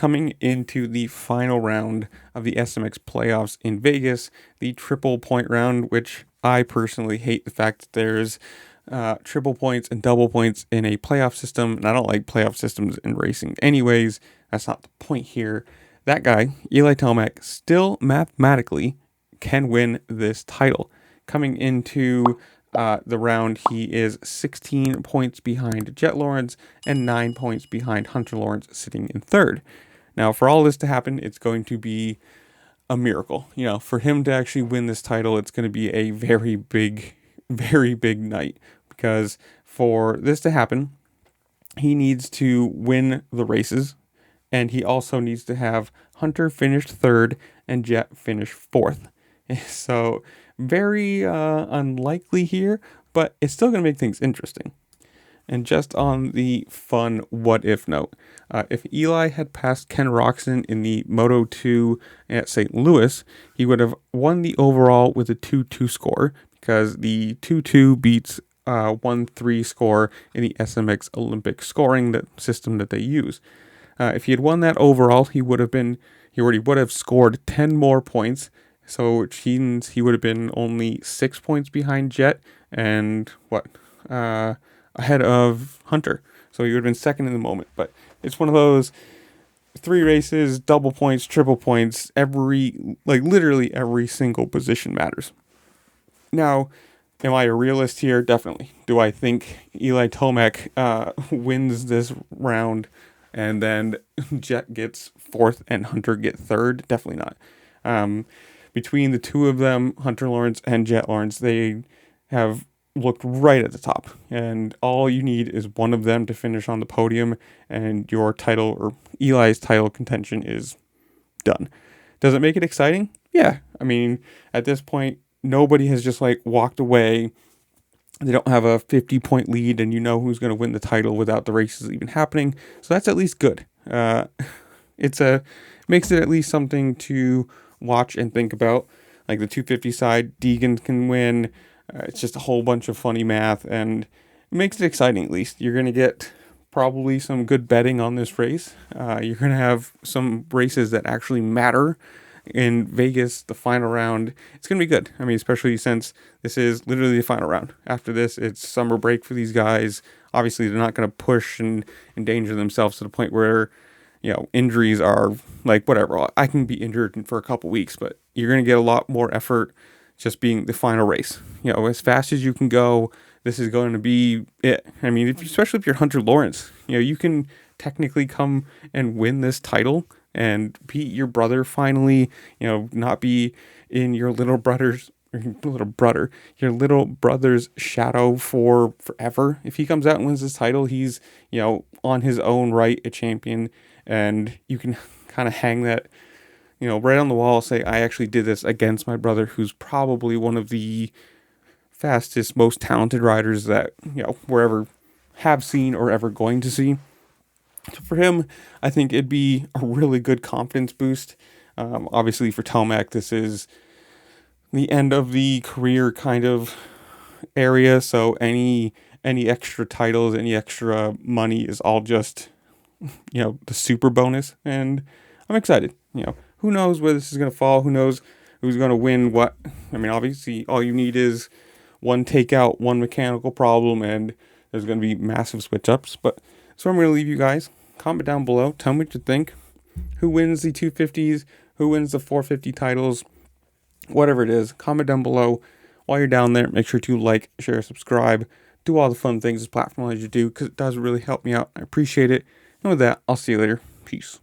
coming into the final round of the SMX playoffs in Vegas, the triple point round, which I personally hate the fact that there's triple points and double points in a playoff system, and I don't like playoff systems in racing anyways. That's not the point here. That guy, Eli Tomac, still mathematically can win this title. Coming into the round, he is 16 points behind Jet Lawrence and 9 points behind Hunter Lawrence, sitting in third. Now, for all this to happen, it's going to be a miracle. You know, for him to actually win this title, it's going to be a very big night, because for this to happen, he needs to win the races, and he also needs to have Hunter finish third and Jet finish fourth. So very unlikely here, but it's still going to make things interesting. And just on the fun what if note, if Eli had passed Ken Roczen in the Moto 2 at St. Louis, he would have won the overall with a 2-2 score, because the 2-2 beats 1-3 score in the SMX Olympic scoring system that they use. If he had won that overall, he already would have scored 10 more points. So which means he would have been only 6 points behind Jet and ahead of Hunter. So he would have been second in the moment. But it's one of those 3 races, double points, triple points, literally every single position matters. Now, am I a realist here? Definitely. Do I think Eli Tomac wins this round and then Jet gets fourth and Hunter get third? Definitely not. Between the two of them, Hunter Lawrence and Jet Lawrence, they have looked right at the top. And all you need is one of them to finish on the podium, and your title, or Eli's title contention, is done. Does it make it exciting? Yeah. I mean, at this point, nobody has just walked away. They don't have a 50-point lead, and you know who's going to win the title without the races even happening. So that's at least good. Makes it at least something to watch and think about. Like the 250 side, Deegan can win. It's just a whole bunch of funny math, and it makes it exciting. At least you're going to get probably some good betting on this race. You're going to have some races that actually matter in Vegas. The final round, it's going to be good. I mean, especially since this is literally the final round. After this, it's summer break for these guys. Obviously, they're not going to push and endanger themselves to the point where, you know, injuries are whatever. I can be injured for a couple weeks, but you're going to get a lot more effort just being the final race. You know, as fast as you can go, this is going to be it. I mean, especially if you're Hunter Lawrence, you know, you can technically come and win this title and beat your brother finally, you know, not be in your little brother's shadow for forever. If he comes out and wins this title, he's, you know, on his own right, a champion. And you can kind of hang that, you know, right on the wall, say, I actually did this against my brother, who's probably one of the fastest, most talented riders that, you know, we're ever have seen or ever going to see. So for him, I think it'd be a really good confidence boost. Obviously for Tomac, this is the end of the career kind of area. So any extra titles, any extra money is all just, you know, the super bonus, and I'm excited. You know, who knows where this is going to fall? Who knows who's going to win what? I mean, obviously, all you need is one takeout, one mechanical problem, and there's going to be massive switch ups. But so I'm going to leave you guys. Comment down below. Tell me what you think. Who wins the 250s? Who wins the 450 titles? Whatever it is, comment down below. While you're down there, make sure to like, share, subscribe, do all the fun things this platform allows you to do, because it does really help me out. I appreciate it. And with that, I'll see you later. Peace.